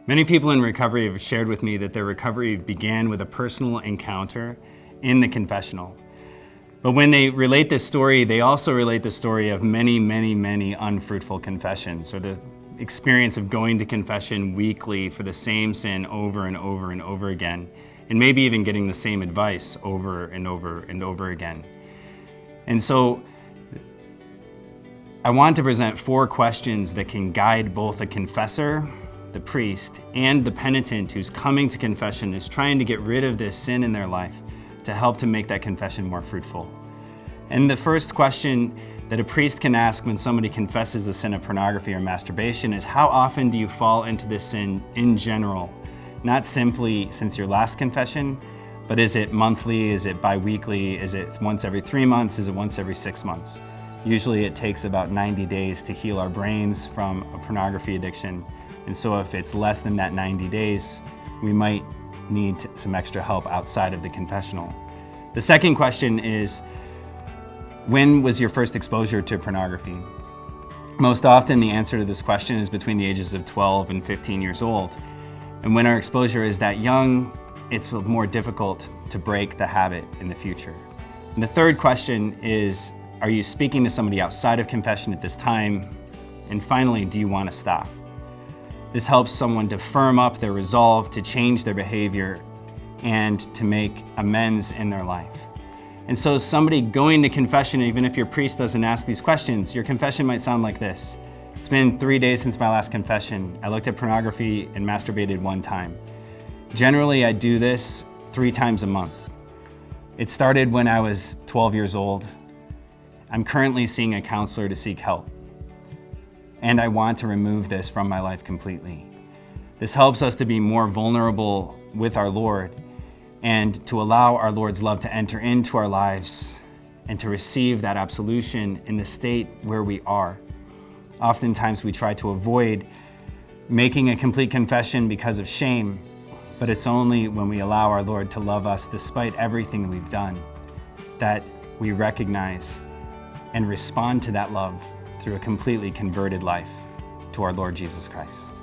Many people in recovery have shared with me that their recovery began with a personal encounter in the confessional. But when they relate this story, they also relate the story of many, many, many unfruitful confessions, or the experience of going to confession weekly for the same sin over and over and over again, and maybe even getting the same advice over and over and over again. And so I want to present 4 questions that can guide both a confessor, the priest, and the penitent who's coming to confession, is trying to get rid of this sin in their life to help to make that confession more fruitful. And the first question that a priest can ask when somebody confesses the sin of pornography or masturbation is, how often do you fall into this sin in general? Not simply since your last confession, but is it monthly, is it bi-weekly, is it once every 3 months, is it once every 6 months? Usually it takes about 90 days to heal our brains from a pornography addiction. And so if it's less than that 90 days, we might need some extra help outside of the confessional. The second question is, when was your first exposure to pornography? Most often the answer to this question is between the ages of 12 and 15 years old. And when our exposure is that young, it's more difficult to break the habit in the future. And the third question is, are you speaking to somebody outside of confession at this time? And finally, do you want to stop? This helps someone to firm up their resolve to change their behavior and to make amends in their life. And so somebody going to confession, even if your priest doesn't ask these questions, your confession might sound like this. It's been 3 days since my last confession. I looked at pornography and masturbated 1 time. Generally, I do this 3 times a month. It started when I was 12 years old. I'm currently seeing a counselor to seek help. And I want to remove this from my life completely. This helps us to be more vulnerable with our Lord and to allow our Lord's love to enter into our lives and to receive that absolution in the state where we are. Oftentimes we try to avoid making a complete confession because of shame, but it's only when we allow our Lord to love us despite everything we've done that we recognize and respond to that love through a completely converted life to our Lord Jesus Christ.